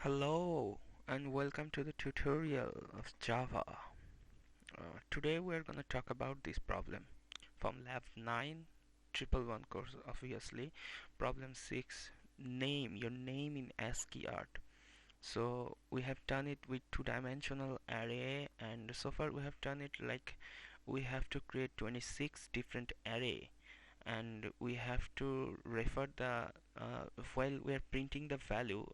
Hello and welcome to the tutorial of Java. Today we are going to talk about this problem from Lab 9 111 course, obviously. Problem 6, name your name in ASCII Art. So we have done it with two-dimensional array, and so far we have done it like we have to create 26 different array, and we have to refer the while we are printing the value,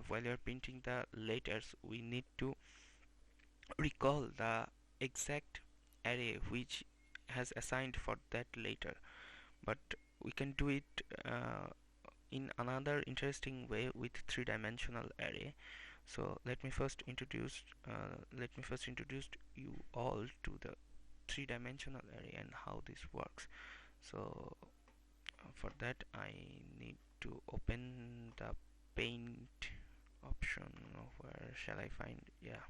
while we are printing the letters, we need to recall the exact array which has assigned for that letter. But we can do it in another interesting way with three-dimensional array. So let me first introduce you all to the three-dimensional array and how this works. So for that I need to open the paint option. Where shall I find? Yeah,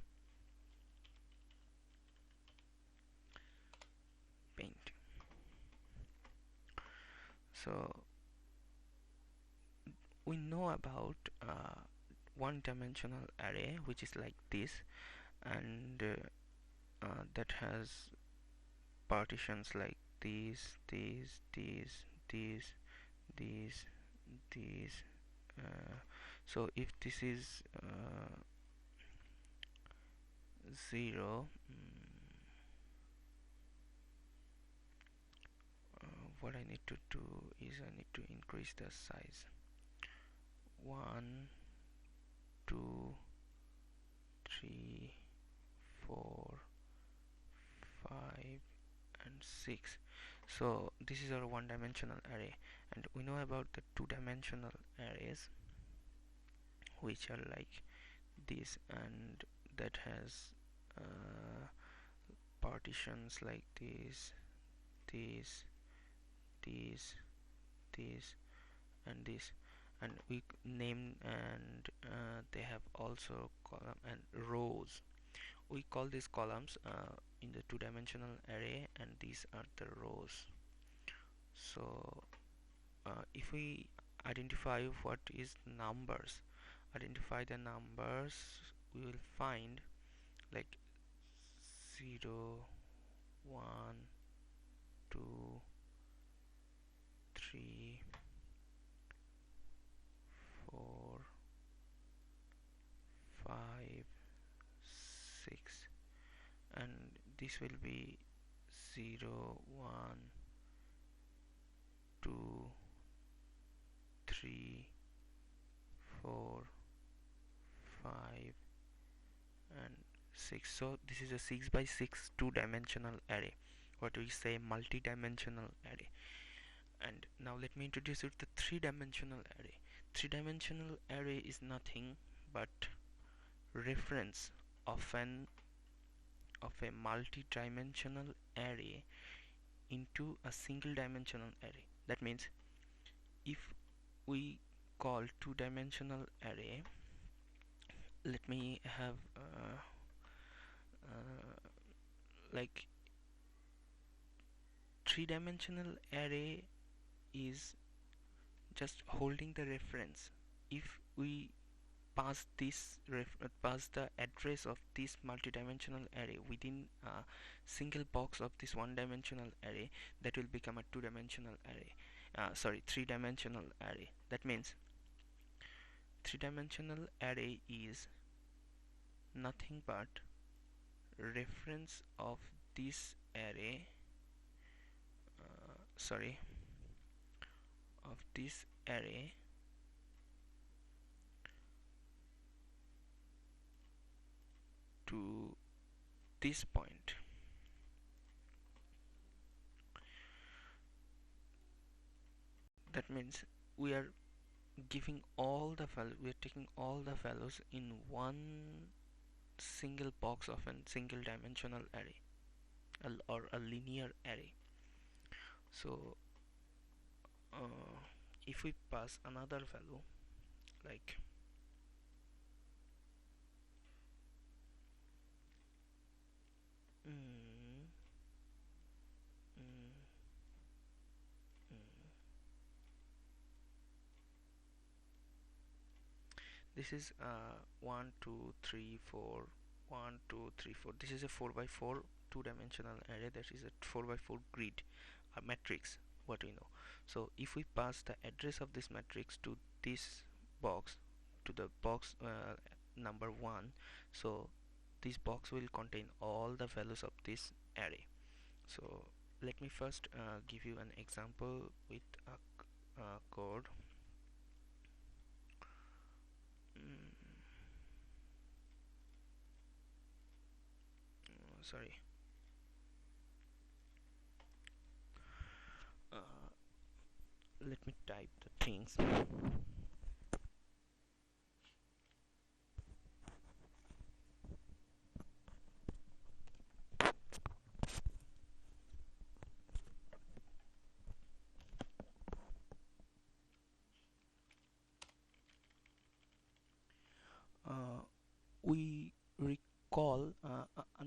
paint. So we know about one-dimensional array which is like this, and that has partitions like these these so if this is 0, what I need to do is I need to increase the size. 1 2 3 4 5 and 6. So this is our one-dimensional array, and we know about the two-dimensional arrays which are like this, and that has partitions like these these these and this, and we name, and they have also column and rows. We call these columns in the two-dimensional array, and these are the rows. So if we identify what is numbers, identify the numbers, we will find like 0 1 2 3 4 5 6, and this will be 0 1 2 3 4 5 and 6. So this is a 6 by 6 two-dimensional array, what we say multi-dimensional array. And now let me introduce you to the three-dimensional array. Three-dimensional array is nothing but reference of a multi-dimensional array into a single dimensional array. That means if we call two-dimensional array, let me have like three-dimensional array is just holding the reference. If we pass pass the address of this multi-dimensional array within a single box of this one-dimensional array, that will become a two-dimensional array. Three-dimensional array. That means three-dimensional array is nothing but reference of this array. Sorry, of this array to this point. That means we are giving all the values, we are taking all the values in one single box of a single dimensional array, or a linear array. So if we pass another value like mm, mm, mm. This is 1 2 3 4, 1 2 3 4. This is a 4 by 4 two-dimensional array. That is a 4 by 4 grid, a matrix, what we know. So if we pass the address of this matrix to this box, to the box number 1, so this box will contain all the values of this array. So let me first give you an example with a code. Sorry. uh, Let me type the things. We recall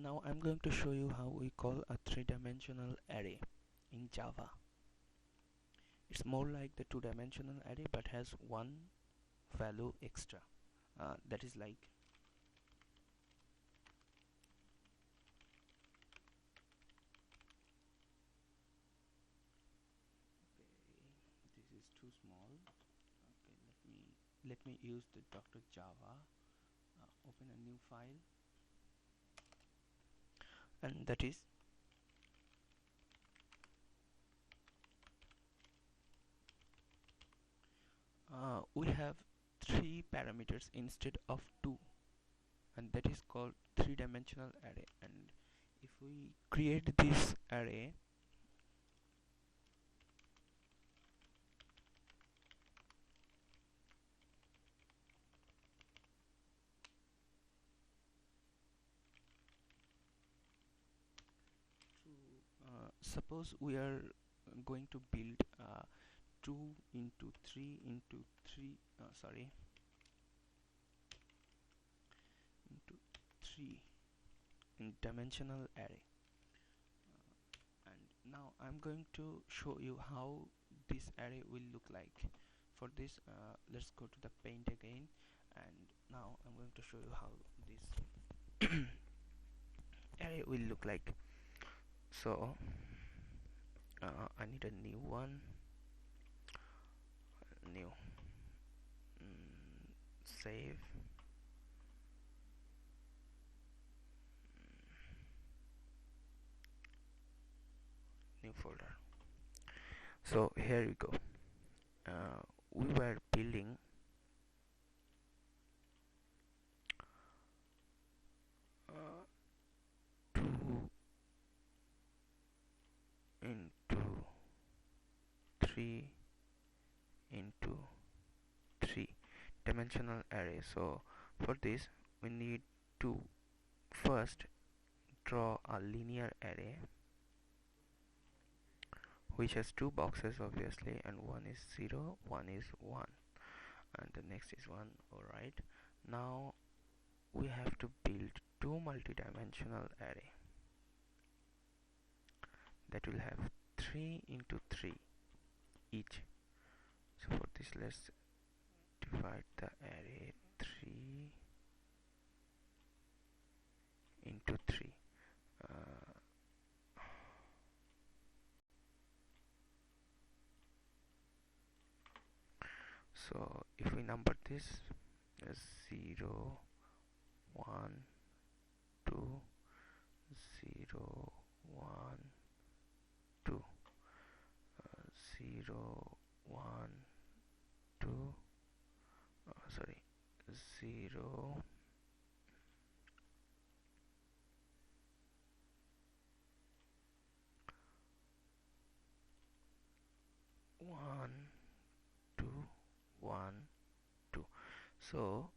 now I'm going to show you how we call a three-dimensional array in Java. It's more like the two-dimensional array but has one value extra, that is like this is too small. Okay, let me use the Dr. Java. Open a new file, and that is we have three parameters instead of two, and that is called three-dimensional array. And if we create this array, suppose we are going to build 2 into 3 into 3 sorry into 3 in dimensional array. And now I'm going to show you how this array will look like. For this, let's go to the paint again, and now I'm going to show you how this array will look like. So I need a new one, new, save, new folder. So here we go. We were building uh, 2 into 3 into 3 dimensional array. So for this we need to first draw a linear array which has two boxes obviously, and one is 0, one is 1, and the next is 1. Alright, now we have to build two multi-dimensional array that will have 3 into 3 each. So for this, let's divide the array 3 into 3. So if we number this as 0 1 2 0 1 2 0 1 2 sorry 0 1 2 1 2. So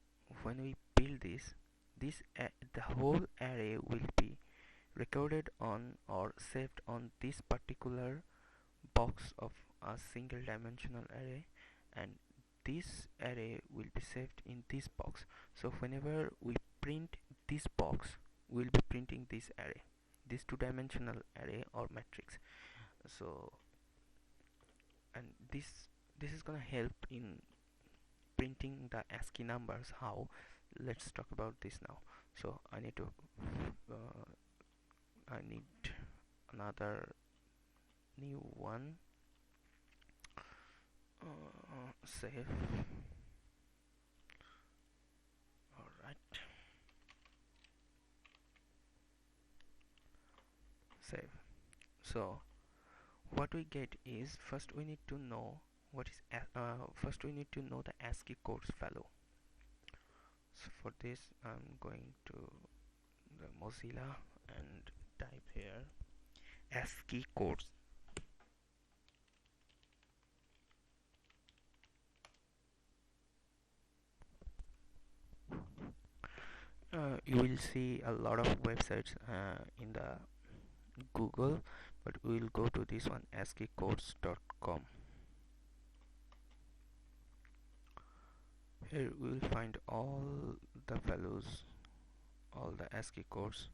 when we build this the whole array will be recorded on or saved on this particular box of a single dimensional array, and this array will be saved in this box. So whenever we print this box, we'll be printing this array, this two-dimensional array or matrix. So and this is gonna help in printing the ASCII numbers. How? Let's talk about this now. So uh, I need another new one. Save. All right, save. So what we get is, first we need to know first we need to know the ASCII codes value. So for this I'm going to the Mozilla and type here ASCII codes. You will see a lot of websites in the Google, but we will go to this one, ASCIIcodes.com. Here we will find all the values, all the ASCII codes.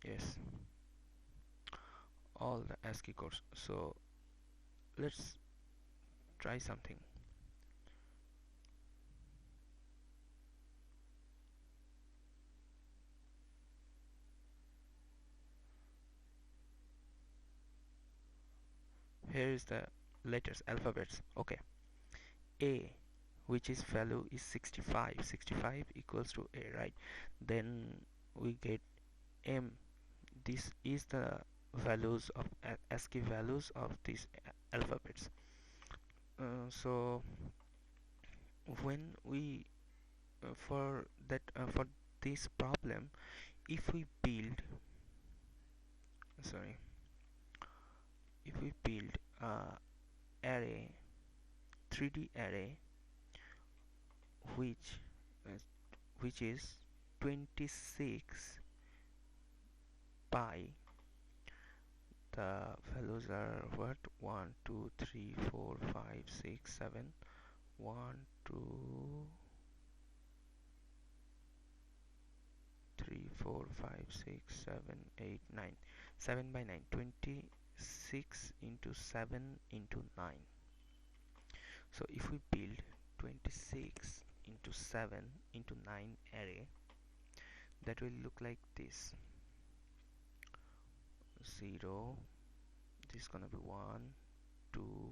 Yes, all the ASCII codes. So let's try something. Here is the letters, alphabets. Okay, A, which is value is 65. 65 equals to A, right? Then we get M. This is the values of ASCII values of these alphabets. So when we for this problem, if we build sorry if we build a array, 3D array, which uh, which is 26 by, the values are what, 1 2 3 4 5 6 7, 1 2 3 4 5 6 7 8 9, 7 by 9, 26 into 7 into 9. So if we build 26 into 7 into 9 array, that will look like this. 0, this is gonna be 1 2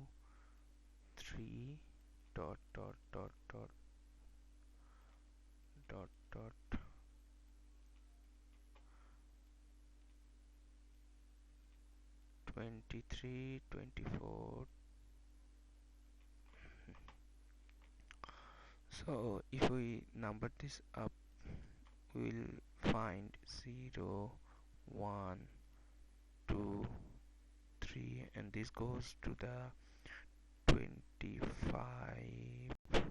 3 dot dot dot dot dot dot 23 24. So if we number this up, we will find 0 1 2 3, and this goes to the 25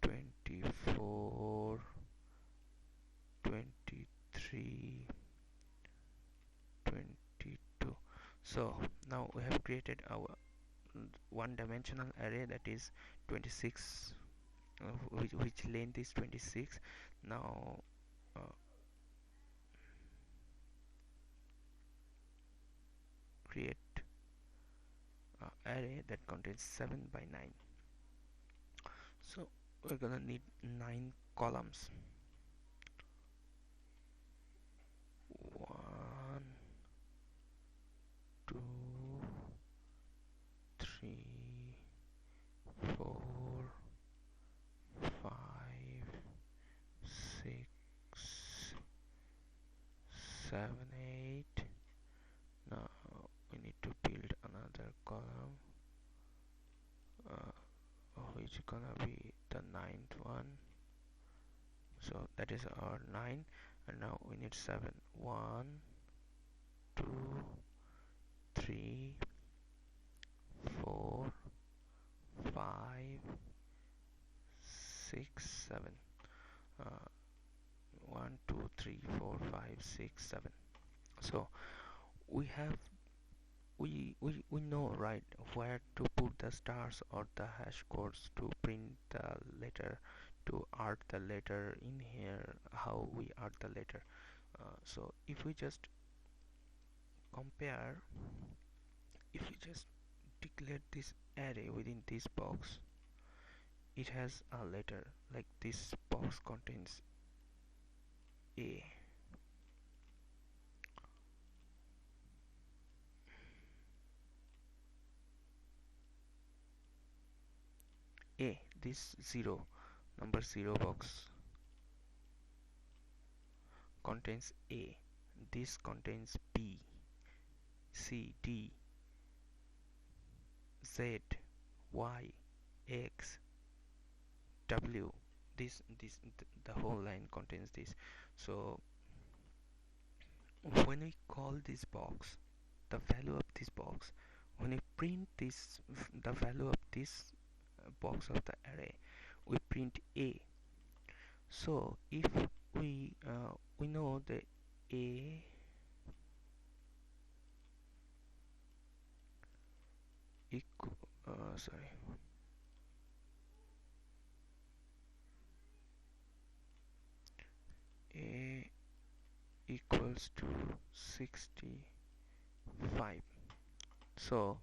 24 23 22. So now we have created our one-dimensional array, that is 26, which length is 26. Now create array that contains 7 by 9. So we're gonna need 9 columns. 1 2 3 4 5 6 7 8. Now we need to build another column, which is gonna be the 9th one. So that is our 9, and now we need 7. 1 2 3 4 5 6 7. 1 2 3 4 5 6 7. So we have we know, right, where to put the stars or the hash codes to print the letter, to art the letter in here, how we art the letter. So if we just compare, if we just declare this array within this box, it has a letter, like this box contains a. This 0, number 0 box contains a. This contains b, c, d, z, y, x, w. The whole line contains this. So when we call this box, the value of this box, when we print this, the value of this box of the array, we print a. So if we know the a equal sorry a equals to 65. So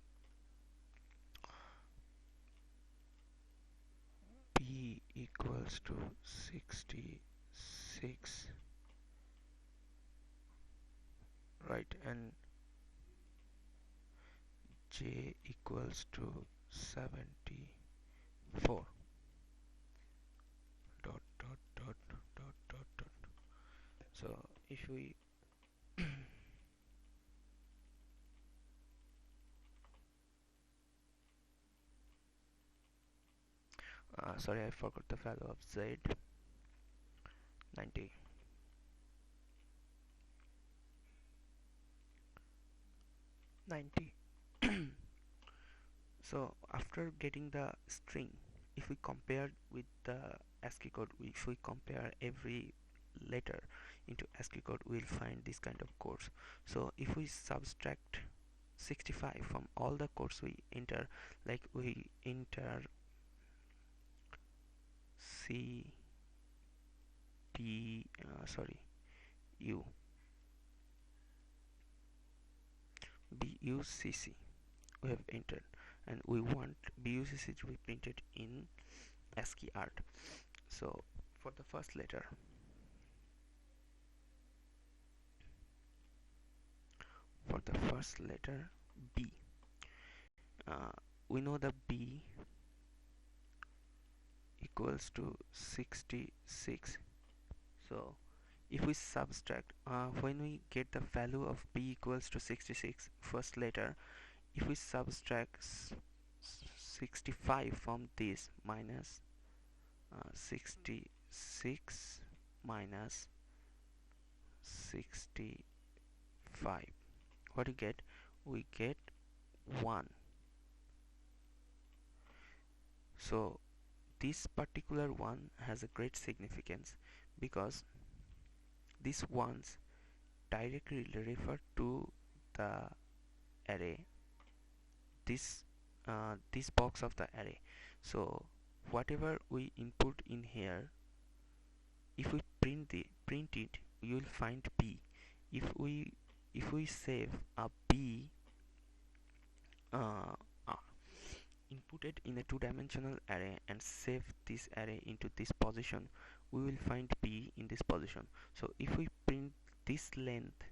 b equals to 66, right, and j equals to 74, dot dot dot dot dot dot. So if we sorry, I forgot the value of z. 90. So after getting the string, if we compare with the ASCII code, if we compare every letter into ASCII code, we'll find this kind of codes. So if we subtract 65 from all the codes we enter, like we enter C B U BUCC we have entered, and we want BUCC to be printed in ASCII art. So for the first letter, B, uh, we know the B equals to 66. So if we subtract, when we get the value of b equals to 66, first letter, if we subtract 65 from this, minus 66 minus 65, what do you get? We get 1. So this particular one has a great significance, because these ones directly refer to the array, this box of the array. So whatever we input in here, if we print it, you will find b. If we save a b uh, uh, inputted in a two-dimensional array and save this array into this position, we will find b in this position. So if we print this length,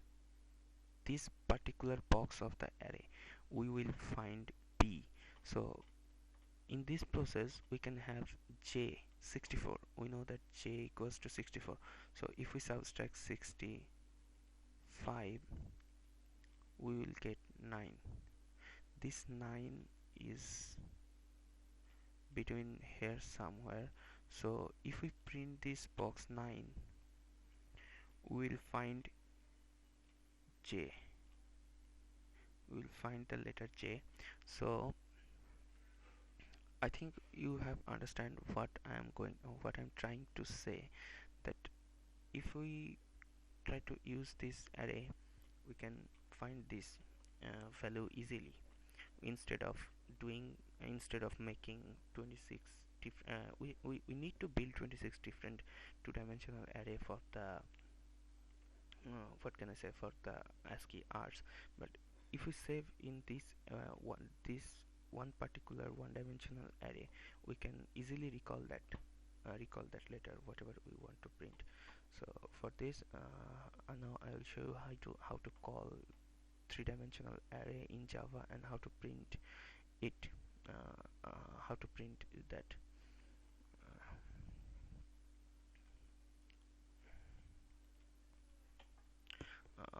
this particular box of the array, we will find b. So in this process we can have j 64. We know that j equals to 64. So if we subtract 65, we will get 9. This 9 is between here somewhere. So if we print this box 9, we will find j. We will find the letter j. So I think you have understand what I'm trying to say, that if we try to use this array, we can find this value easily, instead of making 26 we need to build 26 different two-dimensional array for the what can I say, for the ASCII arts. But if we save in this one particular one-dimensional array, we can easily recall that later whatever we want to print. So for this, now I will show you how to call three-dimensional array in Java and how to print it. How to print that.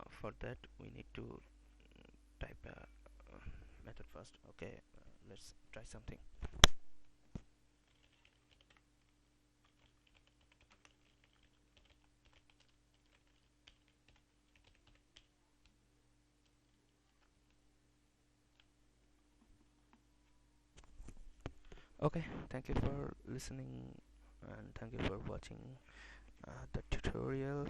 For that we need to type a method first. Okay, let's try something. Okay, thank you for listening and thank you for watching the tutorial.